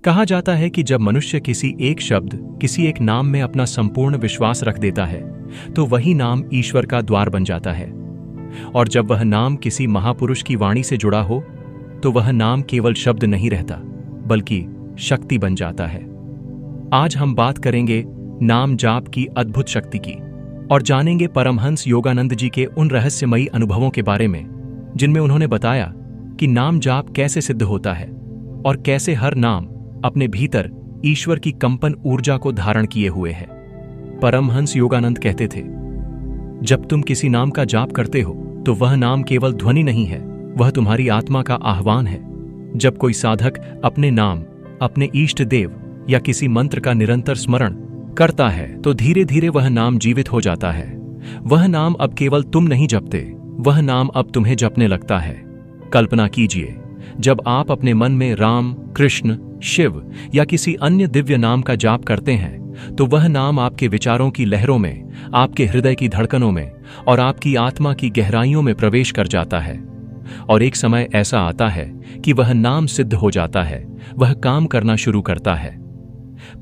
कहा जाता है कि जब मनुष्य किसी एक शब्द, किसी एक नाम में अपना संपूर्ण विश्वास रख देता है तो वही नाम ईश्वर का द्वार बन जाता है। और जब वह नाम किसी महापुरुष की वाणी से जुड़ा हो तो वह नाम केवल शब्द नहीं रहता बल्कि शक्ति बन जाता है। आज हम बात करेंगे नाम जाप की अद्भुत शक्ति की और जानेंगे परमहंस योगानंद जी के उन रहस्यमयी अनुभवों के बारे में जिनमें उन्होंने बताया कि नाम जाप कैसे सिद्ध होता है और कैसे हर नाम अपने भीतर ईश्वर की कंपन ऊर्जा को धारण किए हुए है। परमहंस योगानंद कहते थे, जब तुम किसी नाम का जाप करते हो तो वह नाम केवल ध्वनि नहीं है, वह तुम्हारी आत्मा का आह्वान है। जब कोई साधक अपने नाम, अपने इष्ट देव या किसी मंत्र का निरंतर स्मरण करता है तो धीरे धीरे वह नाम जीवित हो जाता है। वह नाम अब केवल तुम नहीं जपते, वह नाम अब तुम्हें जपने लगता है। कल्पना कीजिए, जब आप अपने मन में राम, कृष्ण, शिव या किसी अन्य दिव्य नाम का जाप करते हैं तो वह नाम आपके विचारों की लहरों में, आपके हृदय की धड़कनों में और आपकी आत्मा की गहराइयों में प्रवेश कर जाता है। और एक समय ऐसा आता है कि वह नाम सिद्ध हो जाता है, वह काम करना शुरू करता है।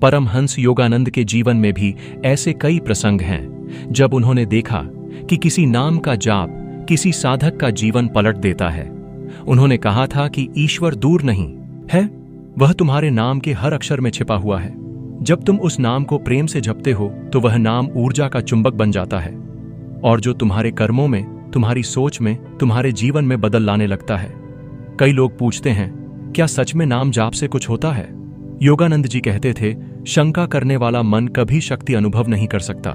परमहंस योगानंद के जीवन में भी ऐसे कई प्रसंग हैं जब उन्होंने देखा कि किसी नाम का जाप किसी साधक का जीवन पलट देता है। उन्होंने कहा था कि ईश्वर दूर नहीं है, वह तुम्हारे नाम के हर अक्षर में छिपा हुआ है। जब तुम उस नाम को प्रेम से जपते हो तो वह नाम ऊर्जा का चुंबक बन जाता है और जो तुम्हारे कर्मों में, तुम्हारी सोच में, तुम्हारे जीवन में बदल लाने लगता है। कई लोग पूछते हैं, क्या सच में नाम जाप से कुछ होता है? योगानंद जी कहते थे, शंका करने वाला मन कभी शक्ति अनुभव नहीं कर सकता।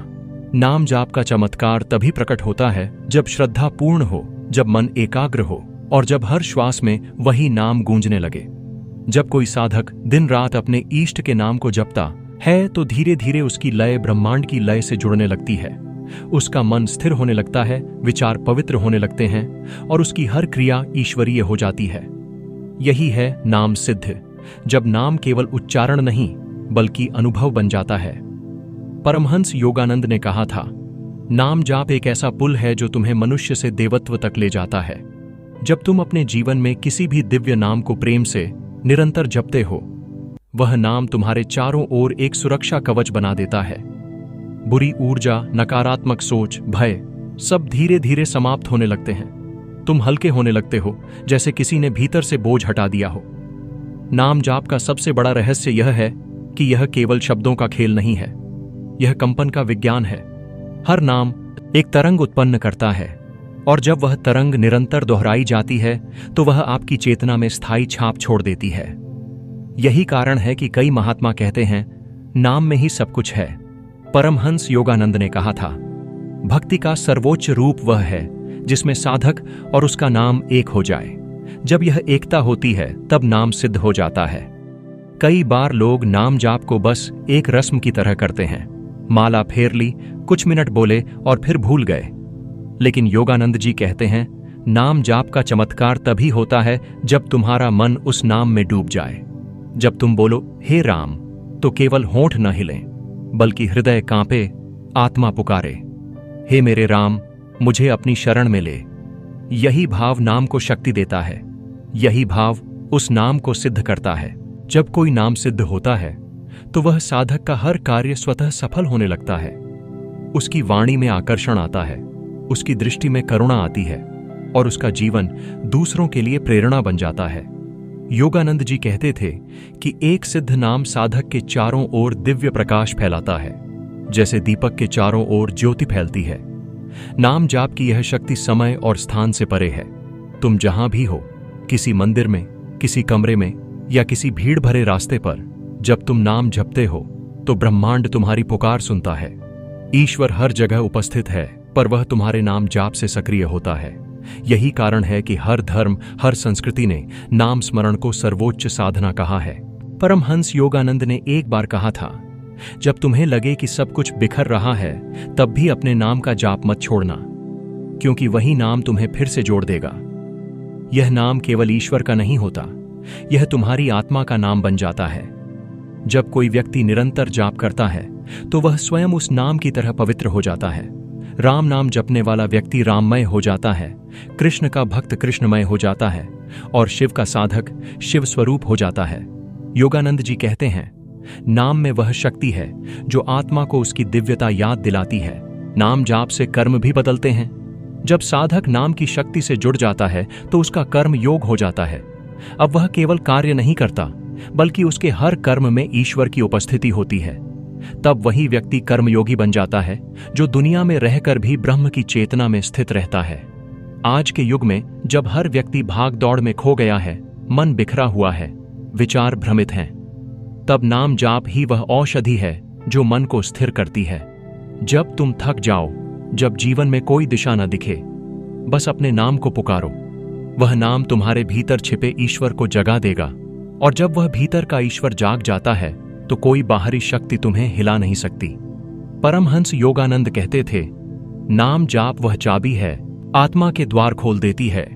नाम जाप का चमत्कार तभी प्रकट होता है जब श्रद्धा पूर्ण हो, जब मन एकाग्र हो और जब हर श्वास में वही नाम गूंजने लगे। जब कोई साधक दिन रात अपने इष्ट के नाम को जपता है तो धीरे धीरे उसकी लय ब्रह्मांड की लय से जुड़ने लगती है। उसका मन स्थिर होने लगता है, विचार पवित्र होने लगते हैं और उसकी हर क्रिया ईश्वरीय हो जाती है। यही है नाम सिद्ध, जब नाम केवल उच्चारण नहीं बल्कि अनुभव बन जाता है। परमहंस योगानंद ने कहा था, नाम जाप एक ऐसा पुल है जो तुम्हें मनुष्य से देवत्व तक ले जाता है। जब तुम अपने जीवन में किसी भी दिव्य नाम को प्रेम से निरंतर जपते हो, वह नाम तुम्हारे चारों ओर एक सुरक्षा कवच बना देता है। बुरी ऊर्जा, नकारात्मक सोच, भय सब धीरे धीरे समाप्त होने लगते हैं। तुम हल्के होने लगते हो, जैसे किसी ने भीतर से बोझ हटा दिया हो। नाम जाप का सबसे बड़ा रहस्य यह है कि यह केवल शब्दों का खेल नहीं है, यह कंपन का विज्ञान है। हर नाम एक तरंग उत्पन्न करता है और जब वह तरंग निरंतर दोहराई जाती है तो वह आपकी चेतना में स्थायी छाप छोड़ देती है। यही कारण है कि कई महात्मा कहते हैं, नाम में ही सब कुछ है। परमहंस योगानंद ने कहा था, भक्ति का सर्वोच्च रूप वह है जिसमें साधक और उसका नाम एक हो जाए। जब यह एकता होती है तब नाम सिद्ध हो जाता है। कई बार लोग नाम जाप को बस एक रस्म की तरह करते हैं, माला फेर ली, कुछ मिनट बोले और फिर भूल गए। लेकिन योगानंद जी कहते हैं, नाम जाप का चमत्कार तभी होता है जब तुम्हारा मन उस नाम में डूब जाए। जब तुम बोलो हे राम तो केवल होंठ न हिलें बल्कि हृदय कांपे, आत्मा पुकारे, हे मेरे राम मुझे अपनी शरण में ले। यही भाव नाम को शक्ति देता है, यही भाव उस नाम को सिद्ध करता है। जब कोई नाम सिद्ध होता है तो वह साधक का हर कार्य स्वतः सफल होने लगता है। उसकी वाणी में आकर्षण आता है, उसकी दृष्टि में करुणा आती है और उसका जीवन दूसरों के लिए प्रेरणा बन जाता है। योगानंद जी कहते थे कि एक सिद्ध नाम साधक के चारों ओर दिव्य प्रकाश फैलाता है, जैसे दीपक के चारों ओर ज्योति फैलती है। नाम जाप की यह शक्ति समय और स्थान से परे है। तुम जहां भी हो, किसी मंदिर में, किसी कमरे में या किसी भीड़ भरे रास्ते पर, जब तुम नाम जपते हो तो ब्रह्मांड तुम्हारी पुकार सुनता है। ईश्वर हर जगह उपस्थित है पर वह तुम्हारे नाम जाप से सक्रिय होता है। यही कारण है कि हर धर्म, हर संस्कृति ने नाम स्मरण को सर्वोच्च साधना कहा है। परमहंस योगानंद ने एक बार कहा था, जब तुम्हें लगे कि सब कुछ बिखर रहा है तब भी अपने नाम का जाप मत छोड़ना, क्योंकि वही नाम तुम्हें फिर से जोड़ देगा। यह नाम केवल ईश्वर का नहीं होता, यह तुम्हारी आत्मा का नाम बन जाता है। जब कोई व्यक्ति निरंतर जाप करता है तो वह स्वयं उस नाम की तरह पवित्र हो जाता है। राम नाम जपने वाला व्यक्ति राममय हो जाता है, कृष्ण का भक्त कृष्णमय हो जाता है और शिव का साधक शिव स्वरूप हो जाता है। योगानंद जी कहते हैं, नाम में वह शक्ति है जो आत्मा को उसकी दिव्यता याद दिलाती है। नाम जाप से कर्म भी बदलते हैं। जब साधक नाम की शक्ति से जुड़ जाता है तो उसका कर्म योग हो जाता है। अब वह केवल कार्य नहीं करता, बल्कि उसके हर कर्म में ईश्वर की उपस्थिति होती है। तब वही व्यक्ति कर्मयोगी बन जाता है, जो दुनिया में रहकर भी ब्रह्म की चेतना में स्थित रहता है। आज के युग में जब हर व्यक्ति भाग दौड़ में खो गया है, मन बिखरा हुआ है, विचार भ्रमित हैं, तब नाम जाप ही वह औषधि है जो मन को स्थिर करती है। जब तुम थक जाओ, जब जीवन में कोई दिशा न दिखे, बस अपने नाम को पुकारो। वह नाम तुम्हारे भीतर छिपे ईश्वर को जगा देगा, और जब वह भीतर का ईश्वर जाग जाता है तो कोई बाहरी शक्ति तुम्हें हिला नहीं सकती। परमहंस योगानंद कहते थे, नाम जाप वह चाबी है, आत्मा के द्वार खोल देती है।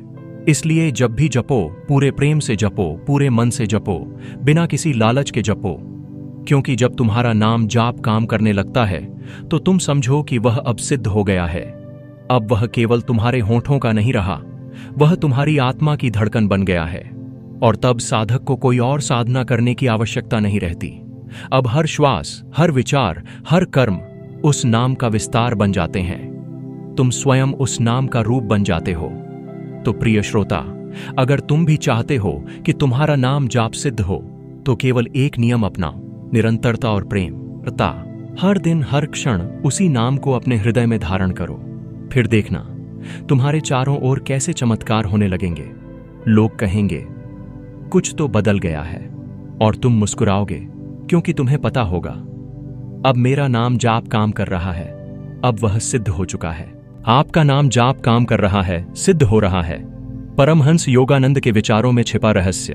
इसलिए जब भी जपो, पूरे प्रेम से जपो, पूरे मन से जपो, बिना किसी लालच के जपो। क्योंकि जब तुम्हारा नाम जाप काम करने लगता है तो तुम समझो कि वह अब सिद्ध हो गया है। अब वह केवल तुम्हारे होठों का नहीं रहा, वह तुम्हारी आत्मा की धड़कन बन गया है। और तब साधक को कोई और साधना करने की आवश्यकता नहीं रहती। अब हर श्वास, हर विचार, हर कर्म उस नाम का विस्तार बन जाते हैं। तुम स्वयं उस नाम का रूप बन जाते हो। तो प्रिय श्रोता, अगर तुम भी चाहते हो कि तुम्हारा नाम जाप सिद्ध हो, तो केवल एक नियम अपनाओ, निरंतरता और प्रेम। हर दिन हर क्षण उसी नाम को अपने हृदय में धारण करो। फिर देखना तुम्हारे चारों ओर कैसे चमत्कार होने लगेंगे। लोग कहेंगे, कुछ तो बदल गया है, और तुम मुस्कुराओगे, क्योंकि तुम्हें पता होगा, अब मेरा नाम जाप काम कर रहा है, अब वह सिद्ध हो चुका है। आपका नाम जाप काम कर रहा है, सिद्ध हो रहा है। परमहंस योगानंद के विचारों में छिपा रहस्य।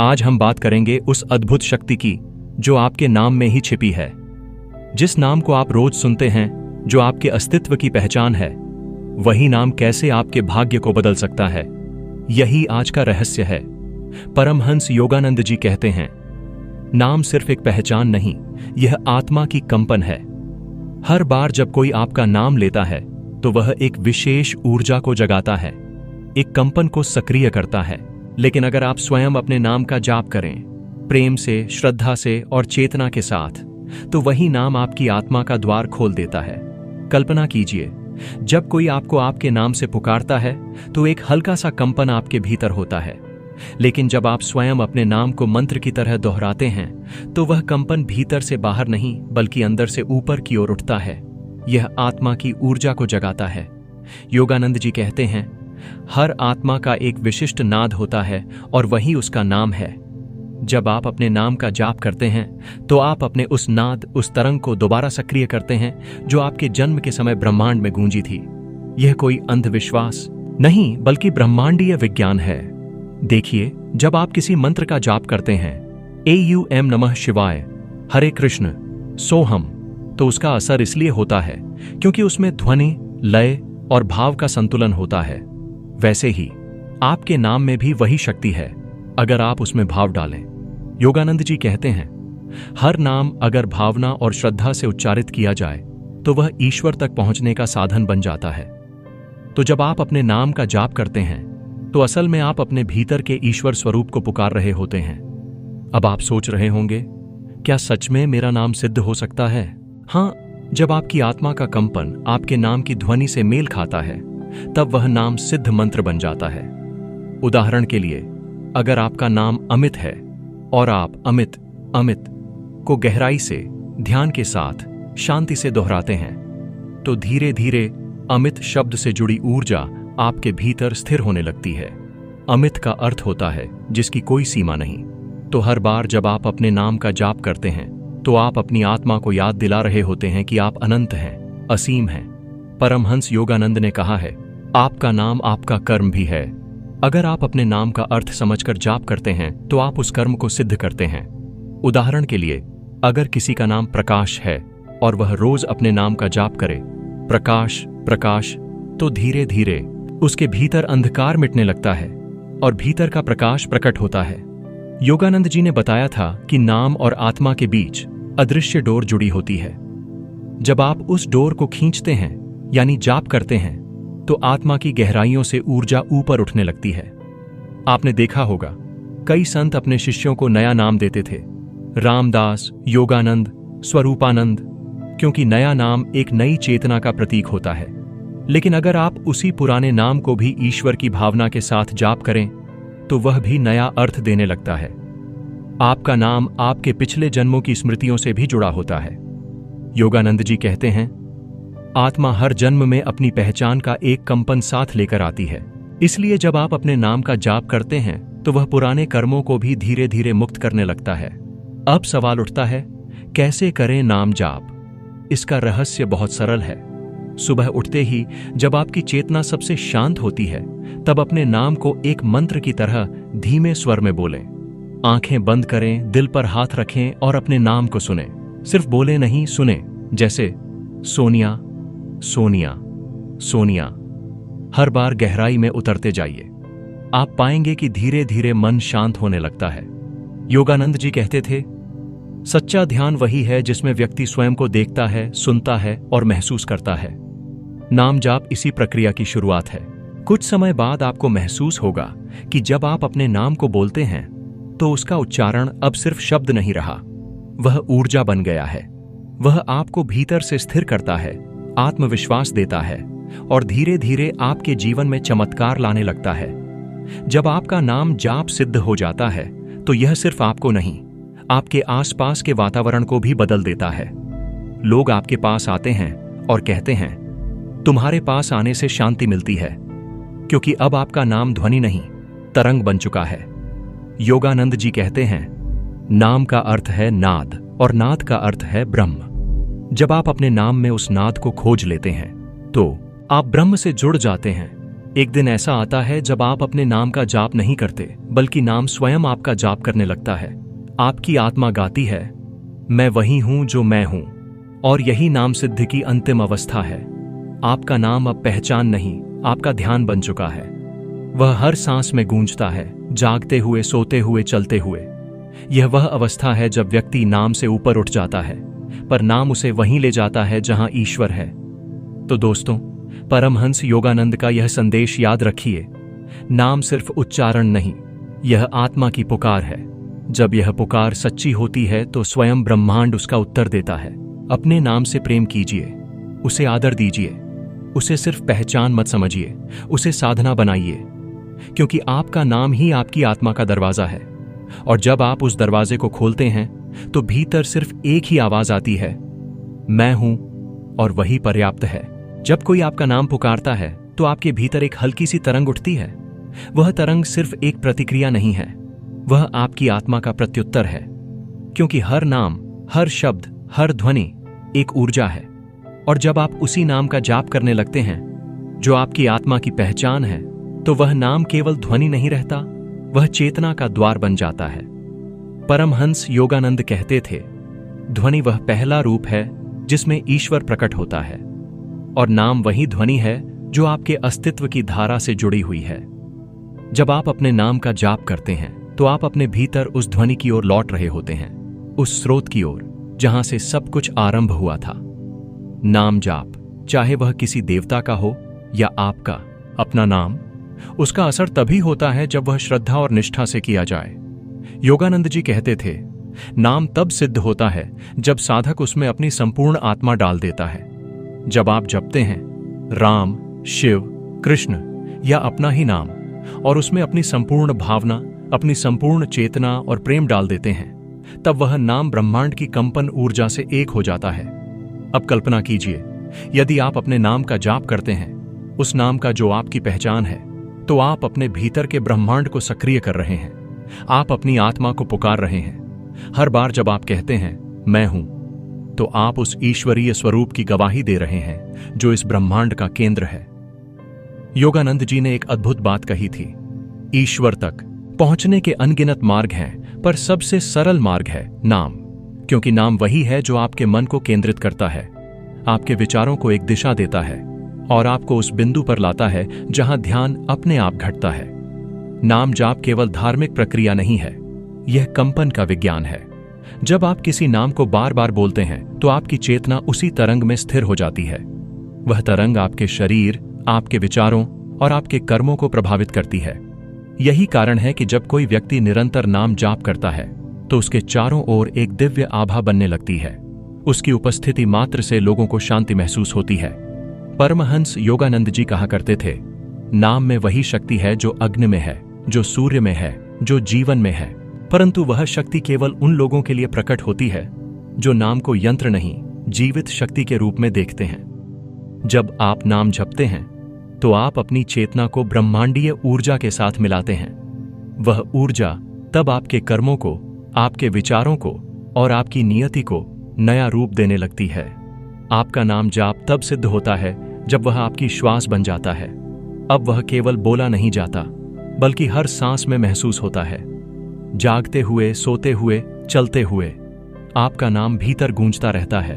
आज हम बात करेंगे उस अद्भुत शक्ति की जो आपके नाम में ही छिपी है। जिस नाम को आप रोज सुनते हैं, जो आपके अस्तित्व की पहचान है, वही नाम कैसे आपके भाग्य को बदल सकता है, यही आज का रहस्य है। परमहंस योगानंद जी कहते हैं, नाम सिर्फ एक पहचान नहीं, यह आत्मा की कंपन है। हर बार जब कोई आपका नाम लेता है तो वह एक विशेष ऊर्जा को जगाता है, एक कंपन को सक्रिय करता है। लेकिन अगर आप स्वयं अपने नाम का जाप करें, प्रेम से, श्रद्धा से और चेतना के साथ, तो वही नाम आपकी आत्मा का द्वार खोल देता है। कल्पना कीजिए, जब कोई आपको आपके नाम से पुकारता है तो एक हल्का सा कंपन आपके भीतर होता है। लेकिन जब आप स्वयं अपने नाम को मंत्र की तरह दोहराते हैं तो वह कंपन भीतर से बाहर नहीं, बल्कि अंदर से ऊपर की ओर उठता है। यह आत्मा की ऊर्जा को जगाता है। योगानंद जी कहते हैं, हर आत्मा का एक विशिष्ट नाद होता है और वही उसका नाम है। जब आप अपने नाम का जाप करते हैं तो आप अपने उस नाद, उस तरंग को दोबारा सक्रिय करते हैं जो आपके जन्म के समय ब्रह्मांड में गूंजी थी। यह कोई अंधविश्वास नहीं, बल्कि ब्रह्मांडीय विज्ञान है। देखिए, जब आप किसी मंत्र का जाप करते हैं, AUM नमः शिवाय, हरे कृष्ण, सोहम, तो उसका असर इसलिए होता है क्योंकि उसमें ध्वनि, लय और भाव का संतुलन होता है। वैसे ही आपके नाम में भी वही शक्ति है, अगर आप उसमें भाव डालें। योगानंद जी कहते हैं, हर नाम अगर भावना और श्रद्धा से उच्चारित किया जाए तो वह ईश्वर तक पहुंचने का साधन बन जाता है। तो जब आप अपने नाम का जाप करते हैं तो असल में आप अपने भीतर के ईश्वर स्वरूप को पुकार रहे होते हैं। अब आप सोच रहे होंगे, क्या सच में मेरा नाम सिद्ध हो सकता है? हाँ, जब आपकी आत्मा का कंपन आपके नाम की ध्वनि से मेल खाता है, तब वह नाम सिद्ध मंत्र बन जाता है। उदाहरण के लिए, अगर आपका नाम अमित है और आप अमित अमित को गहराई से, ध्यान के साथ, शांति से दोहराते हैं, तो धीरे धीरे अमित शब्द से जुड़ी ऊर्जा आपके भीतर स्थिर होने लगती है। अमित का अर्थ होता है जिसकी कोई सीमा नहीं। तो हर बार जब आप अपने नाम का जाप करते हैं तो आप अपनी आत्मा को याद दिला रहे होते हैं कि आप अनंत हैं, असीम हैं। परमहंस योगानंद ने कहा है, आपका नाम आपका कर्म भी है। अगर आप अपने नाम का अर्थ समझकर जाप करते हैं तो आप उस कर्म को सिद्ध करते हैं। उदाहरण के लिए, अगर किसी का नाम प्रकाश है और वह रोज अपने नाम का जाप करे, प्रकाश प्रकाश, तो धीरे धीरे उसके भीतर अंधकार मिटने लगता है और भीतर का प्रकाश प्रकट होता है। योगानंद जी ने बताया था कि नाम और आत्मा के बीच अदृश्य डोर जुड़ी होती है। जब आप उस डोर को खींचते हैं, यानी जाप करते हैं, तो आत्मा की गहराइयों से ऊर्जा ऊपर उठने लगती है। आपने देखा होगा, कई संत अपने शिष्यों को नया नाम देते थे, रामदास, योगानंद, स्वरूपानंद, क्योंकि नया नाम एक नई चेतना का प्रतीक होता है। लेकिन अगर आप उसी पुराने नाम को भी ईश्वर की भावना के साथ जाप करें तो वह भी नया अर्थ देने लगता है। आपका नाम आपके पिछले जन्मों की स्मृतियों से भी जुड़ा होता है। योगानंद जी कहते हैं, आत्मा हर जन्म में अपनी पहचान का एक कंपन साथ लेकर आती है। इसलिए जब आप अपने नाम का जाप करते हैं तो वह पुराने कर्मों को भी धीरे धीरे मुक्त करने लगता है। अब सवाल उठता है, कैसे करें नाम जाप? इसका रहस्य बहुत सरल है। सुबह उठते ही जब आपकी चेतना सबसे शांत होती है, तब अपने नाम को एक मंत्र की तरह धीमे स्वर में बोलें। आंखें बंद करें, दिल पर हाथ रखें और अपने नाम को सुनें। सिर्फ बोले नहीं, सुने। जैसे सोनिया, सोनिया, सोनिया। हर बार गहराई में उतरते जाइए। आप पाएंगे कि धीरे धीरे मन शांत होने लगता है। योगानंद जी कहते थे, सच्चा ध्यान वही है जिसमें व्यक्ति स्वयं को देखता है, सुनता है और महसूस करता है। नाम जाप इसी प्रक्रिया की शुरुआत है। कुछ समय बाद आपको महसूस होगा कि जब आप अपने नाम को बोलते हैं तो उसका उच्चारण अब सिर्फ शब्द नहीं रहा, वह ऊर्जा बन गया है। वह आपको भीतर से स्थिर करता है, आत्मविश्वास देता है और धीरे धीरे आपके जीवन में चमत्कार लाने लगता है। जब आपका नाम जाप सिद्ध हो जाता है तो यह सिर्फ आपको नहीं, आपके आसपास के वातावरण को भी बदल देता है। लोग आपके पास आते हैं और कहते हैं, तुम्हारे पास आने से शांति मिलती है, क्योंकि अब आपका नाम ध्वनि नहीं, तरंग बन चुका है। योगानंद जी कहते हैं, नाम का अर्थ है नाद और नाद का अर्थ है ब्रह्म। जब आप अपने नाम में उस नाद को खोज लेते हैं तो आप ब्रह्म से जुड़ जाते हैं। एक दिन ऐसा आता है जब आप अपने नाम का जाप नहीं करते, बल्कि नाम स्वयं आपका जाप करने लगता है। आपकी आत्मा गाती है, मैं वही हूं जो मैं हूं, और यही नाम सिद्धि की अंतिम अवस्था है। आपका नाम अब पहचान नहीं, आपका ध्यान बन चुका है। वह हर सांस में गूंजता है, जागते हुए, सोते हुए, चलते हुए। यह वह अवस्था है जब व्यक्ति नाम से ऊपर उठ जाता है, पर नाम उसे वहीं ले जाता है जहां ईश्वर है। तो दोस्तों, परमहंस योगानंद का यह संदेश याद रखिए, नाम सिर्फ उच्चारण नहीं, यह आत्मा की पुकार है। जब यह पुकार सच्ची होती है तो स्वयं ब्रह्मांड उसका उत्तर देता है। अपने नाम से प्रेम कीजिए, उसे आदर दीजिए, उसे सिर्फ पहचान मत समझिए, उसे साधना बनाइए, क्योंकि आपका नाम ही आपकी आत्मा का दरवाजा है। और जब आप उस दरवाजे को खोलते हैं तो भीतर सिर्फ एक ही आवाज आती है, मैं हूं, और वही पर्याप्त है। जब कोई आपका नाम पुकारता है तो आपके भीतर एक हल्की सी तरंग उठती है। वह तरंग सिर्फ एक प्रतिक्रिया नहीं है, वह आपकी आत्मा का प्रत्युत्तर है, क्योंकि हर नाम, हर शब्द, हर ध्वनि एक ऊर्जा है। और जब आप उसी नाम का जाप करने लगते हैं जो आपकी आत्मा की पहचान है, तो वह नाम केवल ध्वनि नहीं रहता, वह चेतना का द्वार बन जाता है। परमहंस योगानंद कहते थे, ध्वनि वह पहला रूप है जिसमें ईश्वर प्रकट होता है, और नाम वही ध्वनि है जो आपके अस्तित्व की धारा से जुड़ी हुई है। जब आप अपने नाम का जाप करते हैं तो आप अपने भीतर उस ध्वनि की ओर लौट रहे होते हैं, उस स्रोत की ओर जहां से सब कुछ आरंभ हुआ था। नाम जाप, चाहे वह किसी देवता का हो या आपका अपना नाम, उसका असर तभी होता है जब वह श्रद्धा और निष्ठा से किया जाए। योगानंद जी कहते थे, नाम तब सिद्ध होता है जब साधक उसमें अपनी संपूर्ण आत्मा डाल देता है। जब आप जपते हैं राम, शिव, कृष्ण या अपना ही नाम, और उसमें अपनी संपूर्ण भावना, अपनी संपूर्ण चेतना और प्रेम डाल देते हैं, तब वह नाम ब्रह्मांड की कंपन ऊर्जा से एक हो जाता है। अब कल्पना कीजिए, यदि आप अपने नाम का जाप करते हैं, उस नाम का जो आपकी पहचान है, तो आप अपने भीतर के ब्रह्मांड को सक्रिय कर रहे हैं। आप अपनी आत्मा को पुकार रहे हैं। हर बार जब आप कहते हैं मैं हूं, तो आप उस ईश्वरीय स्वरूप की गवाही दे रहे हैं जो इस ब्रह्मांड का केंद्र है। योगानंद जी ने एक अद्भुत बात कही थी, ईश्वर तक पहुंचने के अनगिनत मार्ग हैं, पर सबसे सरल मार्ग है नाम, क्योंकि नाम वही है जो आपके मन को केंद्रित करता है, आपके विचारों को एक दिशा देता है और आपको उस बिंदु पर लाता है जहां ध्यान अपने आप घटता है। नाम जाप केवल धार्मिक प्रक्रिया नहीं है, यह कंपन का विज्ञान है। जब आप किसी नाम को बार बार बोलते हैं तो आपकी चेतना उसी तरंग में स्थिर हो जाती है। वह तरंग आपके शरीर, आपके विचारों और आपके कर्मों को प्रभावित करती है। यही कारण है कि जब कोई व्यक्ति निरंतर नाम जाप करता है तो उसके चारों ओर एक दिव्य आभा बनने लगती है। उसकी उपस्थिति मात्र से लोगों को शांति महसूस होती है। परमहंस योगानंद जी कहा करते थे, नाम में वही शक्ति है जो अग्नि में है, जो सूर्य में है, जो जीवन में है, परंतु वह शक्ति केवल उन लोगों के लिए प्रकट होती है जो नाम को यंत्र नहीं, जीवित शक्ति के रूप में देखते हैं। जब आप नाम जपते हैं तो आप अपनी चेतना को ब्रह्मांडीय ऊर्जा के साथ मिलाते हैं। वह ऊर्जा तब आपके कर्मों को, आपके विचारों को और आपकी नियति को नया रूप देने लगती है। आपका नाम जाप तब सिद्ध होता है जब वह आपकी श्वास बन जाता है। अब वह केवल बोला नहीं जाता, बल्कि हर सांस में महसूस होता है। जागते हुए, सोते हुए, चलते हुए आपका नाम भीतर गूंजता रहता है,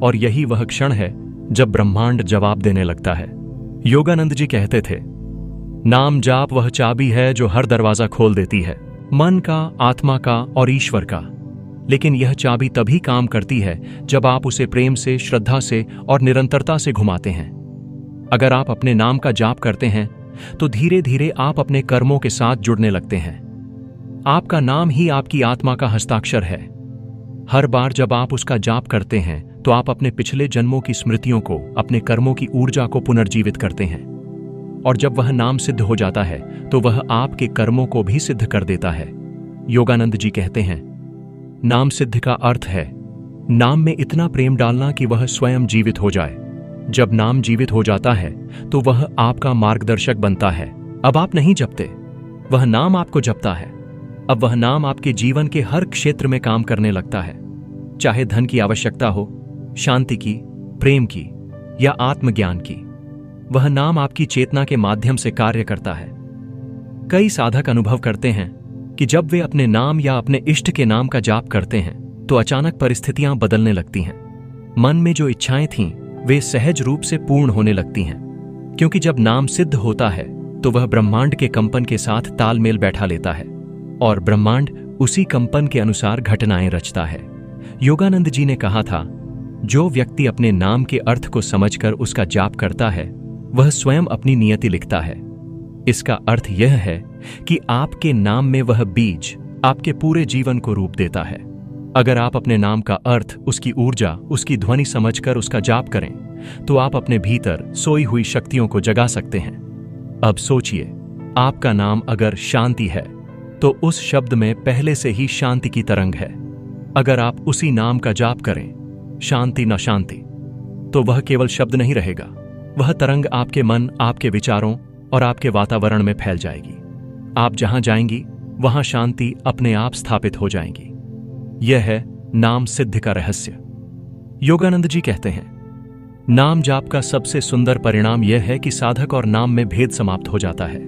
और यही वह क्षण है जब ब्रह्मांड जवाब देने लगता है। योगानंद जी कहते थे, नाम जाप वह चाबी है जो हर दरवाजा खोल देती है, मन का, आत्मा का और ईश्वर का। लेकिन यह चाबी तभी काम करती है जब आप उसे प्रेम से, श्रद्धा से और निरंतरता से घुमाते हैं। अगर आप अपने नाम का जाप करते हैं तो धीरे धीरे आप अपने कर्मों के साथ जुड़ने लगते हैं। आपका नाम ही आपकी आत्मा का हस्ताक्षर है। हर बार जब आप उसका जाप करते हैं तो आप अपने पिछले जन्मों की स्मृतियों को, अपने कर्मों की ऊर्जा को पुनर्जीवित करते हैं। और जब वह नाम सिद्ध हो जाता है तो वह आपके कर्मों को भी सिद्ध कर देता है। योगानंद जी कहते हैं, नाम सिद्ध का अर्थ है नाम में इतना प्रेम डालना कि वह स्वयं जीवित हो जाए। जब नाम जीवित हो जाता है तो वह आपका मार्गदर्शक बनता है। अब आप नहीं जपते, वह नाम आपको जपता है। अब वह नाम आपके जीवन के हर क्षेत्र में काम करने लगता है, चाहे धन की आवश्यकता हो, शांति की, प्रेम की या आत्मज्ञान की। वह नाम आपकी चेतना के माध्यम से कार्य करता है। कई साधक अनुभव करते हैं कि जब वे अपने नाम या अपने इष्ट के नाम का जाप करते हैं तो अचानक परिस्थितियां बदलने लगती हैं। मन में जो इच्छाएं थीं वे सहज रूप से पूर्ण होने लगती हैं, क्योंकि जब नाम सिद्ध होता है तो वह ब्रह्मांड के कंपन के साथ तालमेल बैठा लेता है और ब्रह्मांड उसी कंपन के अनुसार घटनाएं रचता है। योगानंद जी ने कहा था, जो व्यक्ति अपने नाम के अर्थ को समझकर उसका जाप करता है वह स्वयं अपनी नियति लिखता है। इसका अर्थ यह है कि आपके नाम में वह बीज आपके पूरे जीवन को रूप देता है। अगर आप अपने नाम का अर्थ, उसकी ऊर्जा, उसकी ध्वनि समझकर उसका जाप करें तो आप अपने भीतर सोई हुई शक्तियों को जगा सकते हैं। अब सोचिए, आपका नाम अगर शांति है तो उस शब्द में पहले से ही शांति की तरंग है। अगर आप उसी नाम का जाप करें, शांति न शांति, तो वह केवल शब्द नहीं रहेगा, वह तरंग आपके मन, आपके विचारों और आपके वातावरण में फैल जाएगी। आप जहां जाएंगी वहां शांति अपने आप स्थापित हो जाएगी। यह है नाम सिद्ध का रहस्य। योगानंद जी कहते हैं, नाम जाप का सबसे सुंदर परिणाम यह है कि साधक और नाम में भेद समाप्त हो जाता है।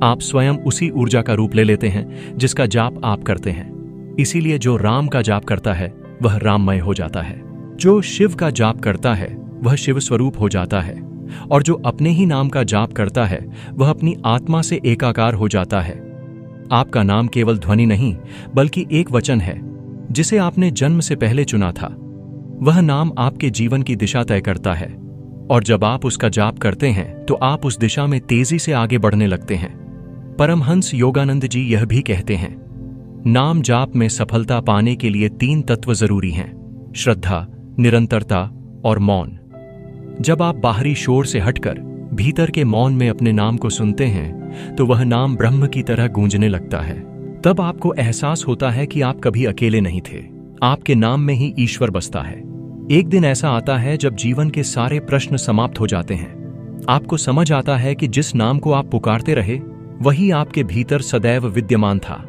आप स्वयं उसी ऊर्जा का रूप ले लेते हैं जिसका जाप आप करते हैं। इसीलिए जो राम का जाप करता है वह राममय हो जाता है, जो शिव का जाप करता है वह शिव स्वरूप हो जाता है, और जो अपने ही नाम का जाप करता है वह अपनी आत्मा से एकाकार हो जाता है। आपका नाम केवल ध्वनि नहीं बल्कि एक वचन है जिसे आपने जन्म से पहले चुना था। वह नाम आपके जीवन की दिशा तय करता है, और जब आप उसका जाप करते हैं तो आप उस दिशा में तेजी से आगे बढ़ने लगते हैं। परमहंस योगानंद जी यह भी कहते हैं, नाम जाप में सफलता पाने के लिए 3 तत्व जरूरी हैं: श्रद्धा, निरंतरता और मौन। जब आप बाहरी शोर से हटकर भीतर के मौन में अपने नाम को सुनते हैं तो वह नाम ब्रह्म की तरह गूंजने लगता है। तब आपको एहसास होता है कि आप कभी अकेले नहीं थे, आपके नाम में ही ईश्वर बसता है। एक दिन ऐसा आता है जब जीवन के सारे प्रश्न समाप्त हो जाते हैं। आपको समझ आता है कि जिस नाम को आप पुकारते रहे वही आपके भीतर सदैव विद्यमान था।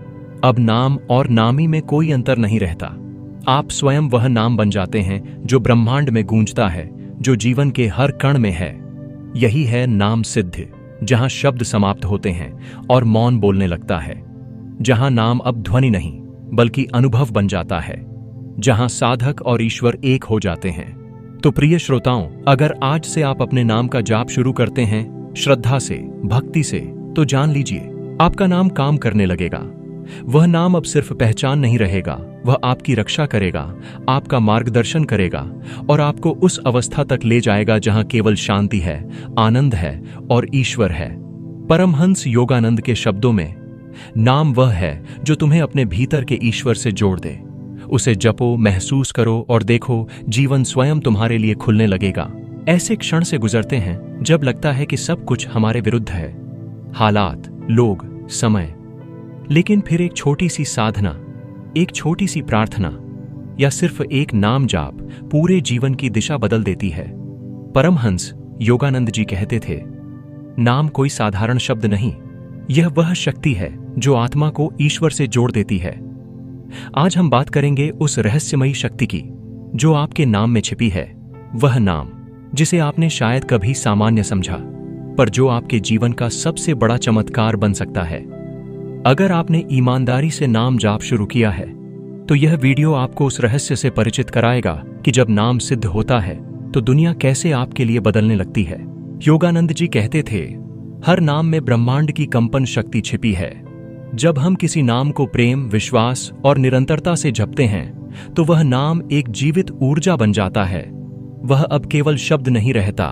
अब नाम और नामी में कोई अंतर नहीं रहता। आप स्वयं वह नाम बन जाते हैं जो ब्रह्मांड में गूंजता है, जो जीवन के हर कण में है। यही है नाम सिद्ध, जहां शब्द समाप्त होते हैं और मौन बोलने लगता है, जहां नाम अब ध्वनि नहीं बल्कि अनुभव बन जाता है, जहां साधक और ईश्वर एक हो जाते हैं। तो प्रिय श्रोताओं, अगर आज से आप अपने नाम का जाप शुरू करते हैं श्रद्धा से, भक्ति से, तो जान लीजिए आपका नाम काम करने लगेगा। वह नाम अब सिर्फ पहचान नहीं रहेगा, वह आपकी रक्षा करेगा, आपका मार्गदर्शन करेगा और आपको उस अवस्था तक ले जाएगा जहां केवल शांति है, आनंद है और ईश्वर है। परमहंस योगानंद के शब्दों में नाम वह है जो तुम्हें अपने भीतर के ईश्वर से जोड़ दे। उसे जपो, महसूस करो और देखो, जीवन स्वयं तुम्हारे लिए खुलने लगेगा। ऐसे क्षण से गुजरते हैं जब लगता है कि सब कुछ हमारे विरुद्ध है, हालात, लोग, समय। लेकिन फिर एक छोटी सी साधना, एक छोटी सी प्रार्थना या सिर्फ एक नाम जाप पूरे जीवन की दिशा बदल देती है। परमहंस योगानंद जी कहते थे, नाम कोई साधारण शब्द नहीं, यह वह शक्ति है जो आत्मा को ईश्वर से जोड़ देती है। आज हम बात करेंगे उस रहस्यमयी शक्ति की जो आपके नाम में छिपी है। वह नाम जिसे आपने शायद कभी सामान्य समझा, पर जो आपके जीवन का सबसे बड़ा चमत्कार बन सकता है। अगर आपने ईमानदारी से नाम जाप शुरू किया है तो यह वीडियो आपको उस रहस्य से परिचित कराएगा कि जब नाम सिद्ध होता है तो दुनिया कैसे आपके लिए बदलने लगती है। योगानंद जी कहते थे, हर नाम में ब्रह्मांड की कंपन शक्ति छिपी है। जब हम किसी नाम को प्रेम, विश्वास और निरंतरता से जपते हैं तो वह नाम एक जीवित ऊर्जा बन जाता है। वह अब केवल शब्द नहीं रहता,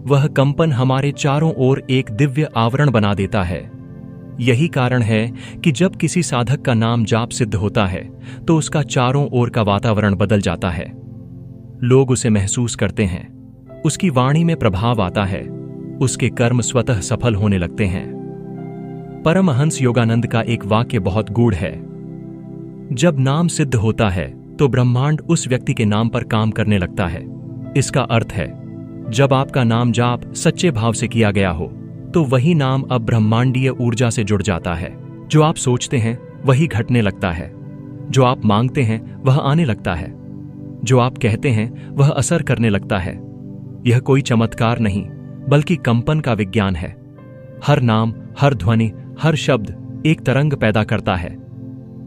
वह कंपन हमारे चारों ओर एक दिव्य आवरण बना देता है। यही कारण है कि जब किसी साधक का नाम जाप सिद्ध होता है तो उसका चारों ओर का वातावरण बदल जाता है। लोग उसे महसूस करते हैं, उसकी वाणी में प्रभाव आता है, उसके कर्म स्वतः सफल होने लगते हैं। परमहंस योगानंद का एक वाक्य बहुत गूढ़ है, जब नाम सिद्ध होता है तो ब्रह्मांड उस व्यक्ति के नाम पर काम करने लगता है। इसका अर्थ है, जब आपका नाम जाप सच्चे भाव से किया गया हो तो वही नाम अब ब्रह्मांडीय ऊर्जा से जुड़ जाता है। जो आप सोचते हैं वही घटने लगता है, जो आप मांगते हैं वह आने लगता है, जो आप कहते हैं वह असर करने लगता है। यह कोई चमत्कार नहीं बल्कि कंपन का विज्ञान है। हर नाम, हर ध्वनि, हर शब्द एक तरंग पैदा करता है।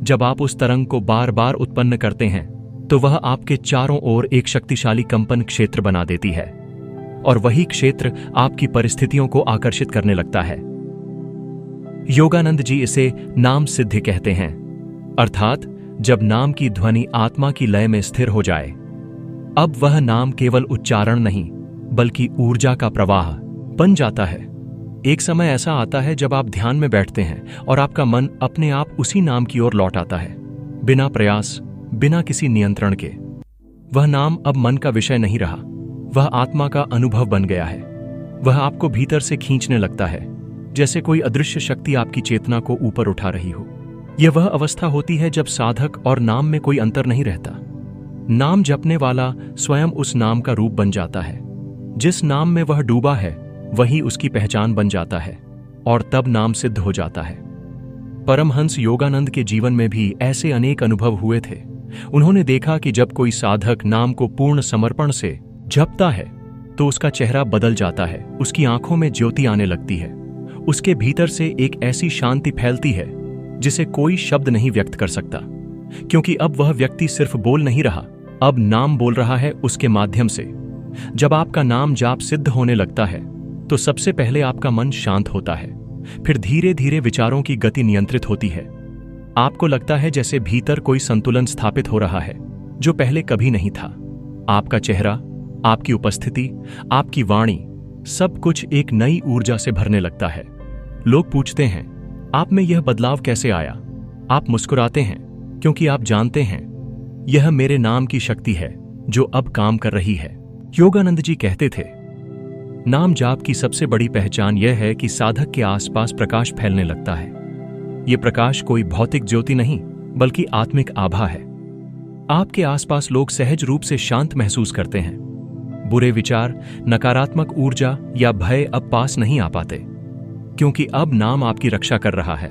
जब आप उस तरंग को बार बार उत्पन्न करते हैं तो वह आपके चारों ओर एक शक्तिशाली कंपन क्षेत्र बना देती है और वही क्षेत्र आपकी परिस्थितियों को आकर्षित करने लगता है। योगानंद जी इसे नाम सिद्धि कहते हैं, अर्थात जब नाम की ध्वनि आत्मा की लय में स्थिर हो जाए, अब वह नाम केवल उच्चारण नहीं बल्कि ऊर्जा का प्रवाह बन जाता है। एक समय ऐसा आता है जब आप ध्यान में बैठते हैं और आपका मन अपने आप उसी नाम की ओर लौट आता है, बिना प्रयास, बिना किसी नियंत्रण के। वह नाम अब मन का विषय नहीं रहा, वह आत्मा का अनुभव बन गया है। वह आपको भीतर से खींचने लगता है, जैसे कोई अदृश्य शक्ति आपकी चेतना को ऊपर उठा रही हो। यह वह अवस्था होती है जब साधक और नाम में कोई अंतर नहीं रहता। नाम जपने वाला स्वयं उस नाम का रूप बन जाता है। जिस नाम में वह डूबा है वही उसकी पहचान बन जाता है और तब नाम सिद्ध हो जाता है। परमहंस योगानंद के जीवन में भी ऐसे अनेक अनुभव हुए थे। उन्होंने देखा कि जब कोई साधक नाम को पूर्ण समर्पण से जपता है तो उसका चेहरा बदल जाता है, उसकी आंखों में ज्योति आने लगती है, उसके भीतर से एक ऐसी शांति फैलती है जिसे कोई शब्द नहीं व्यक्त कर सकता। क्योंकि अब वह व्यक्ति सिर्फ बोल नहीं रहा, अब नाम बोल रहा है उसके माध्यम से। जब आपका नाम जाप सिद्ध होने लगता है तो सबसे पहले आपका मन शांत होता है, फिर धीरे धीरे विचारों की गति नियंत्रित होती है। आपको लगता है जैसे भीतर कोई संतुलन स्थापित हो रहा है जो पहले कभी नहीं था। आपका चेहरा, आपकी उपस्थिति, आपकी वाणी, सब कुछ एक नई ऊर्जा से भरने लगता है। लोग पूछते हैं, आप में यह बदलाव कैसे आया? आप मुस्कुराते हैं क्योंकि आप जानते हैं यह मेरे नाम की शक्ति है जो अब काम कर रही है। योगानंद जी कहते थे, नाम जाप की सबसे बड़ी पहचान यह है कि साधक के आसपास प्रकाश फैलने लगता है। यह प्रकाश कोई भौतिक ज्योति नहीं बल्कि आत्मिक आभा है। आपके आसपास लोग सहज रूप से शांत महसूस करते हैं। बुरे विचार, नकारात्मक ऊर्जा या भय अब पास नहीं आ पाते, क्योंकि अब नाम आपकी रक्षा कर रहा है।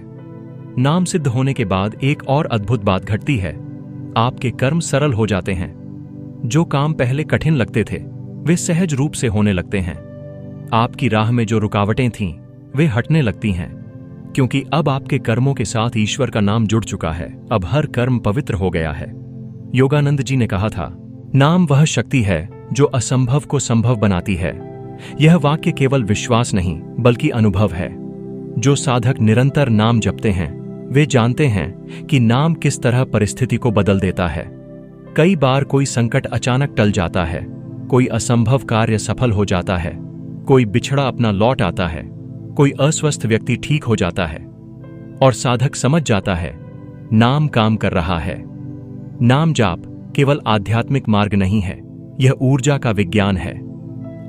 नाम सिद्ध होने के बाद एक और अद्भुत बात घटती है, आपके कर्म सरल हो जाते हैं। जो काम पहले कठिन लगते थे वे सहज रूप से होने लगते हैं। आपकी राह में जो रुकावटें थीं वे हटने लगती हैं, क्योंकि अब आपके कर्मों के साथ ईश्वर का नाम जुड़ चुका है। अब हर कर्म पवित्र हो गया है। योगानंद जी ने कहा था, नाम वह शक्ति है जो असंभव को संभव बनाती है। यह वाक्य केवल विश्वास नहीं बल्कि अनुभव है। जो साधक निरंतर नाम जपते हैं वे जानते हैं कि नाम किस तरह परिस्थिति को बदल देता है। कई बार कोई संकट अचानक टल जाता है, कोई असंभव कार्य सफल हो जाता है, कोई बिछड़ा अपना लौट आता है, कोई अस्वस्थ व्यक्ति ठीक हो जाता है। और साधक समझ जाता है नाम काम कर रहा है। नाम जाप केवल आध्यात्मिक मार्ग नहीं है, यह ऊर्जा का विज्ञान है।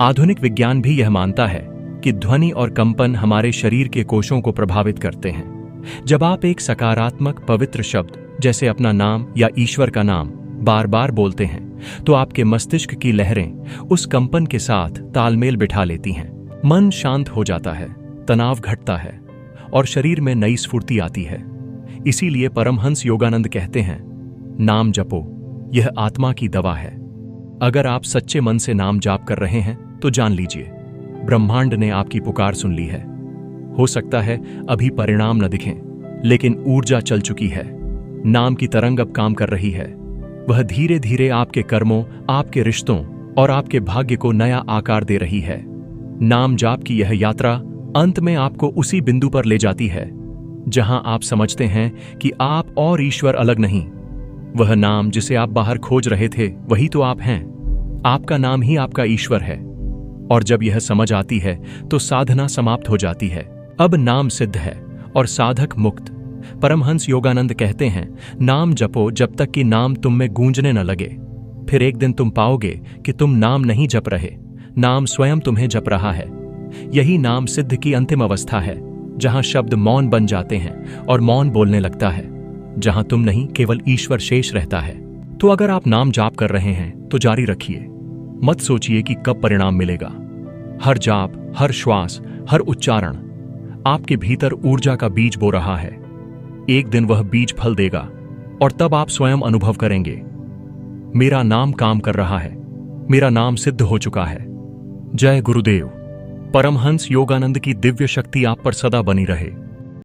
आधुनिक विज्ञान भी यह मानता है कि ध्वनि और कंपन हमारे शरीर के कोशों को प्रभावित करते हैं। जब आप एक सकारात्मक पवित्र शब्द जैसे अपना नाम या ईश्वर का नाम बार बार बोलते हैं तो आपके मस्तिष्क की लहरें उस कंपन के साथ तालमेल बिठा लेती हैं। मन शांत हो जाता है, तनाव घटता है और शरीर में नई स्फूर्ति आती है। इसीलिए परमहंस योगानंद कहते हैं, नाम जपो, यह आत्मा की दवा है। अगर आप सच्चे मन से नाम जाप कर रहे हैं तो जान लीजिए ब्रह्मांड ने आपकी पुकार सुन ली है। हो सकता है अभी परिणाम न दिखें, लेकिन ऊर्जा चल चुकी है। नाम की तरंग अब काम कर रही है। वह धीरे धीरे आपके कर्मों, आपके रिश्तों और आपके भाग्य को नया आकार दे रही है। नाम जाप की यह यात्रा अंत में आपको उसी बिंदु पर ले जाती है जहां आप समझते हैं कि आप और ईश्वर अलग नहीं। वह नाम जिसे आप बाहर खोज रहे थे वही तो आप हैं। आपका नाम ही आपका ईश्वर है। और जब यह समझ आती है तो साधना समाप्त हो जाती है। अब नाम सिद्ध है और साधक मुक्त। परमहंस योगानंद कहते हैं, नाम जपो जब तक कि नाम तुम में गूंजने न लगे। फिर एक दिन तुम पाओगे कि तुम नाम नहीं जप रहे, नाम स्वयं तुम्हें जप रहा है। यही नाम सिद्ध की अंतिम अवस्था है, जहां शब्द मौन बन जाते हैं और मौन बोलने लगता है, जहां तुम नहीं केवल ईश्वर शेष रहता है। तो अगर आप नाम जाप कर रहे हैं तो जारी रखिए। मत सोचिए कि कब परिणाम मिलेगा। हर जाप, हर श्वास, हर उच्चारण आपके भीतर ऊर्जा का बीज बो रहा है। एक दिन वह बीज फल देगा और तब आप स्वयं अनुभव करेंगे, मेरा नाम काम कर रहा है, मेरा नाम सिद्ध हो चुका है। जय गुरुदेव। परमहंस योगानंद की दिव्य शक्ति आप पर सदा बनी रहे।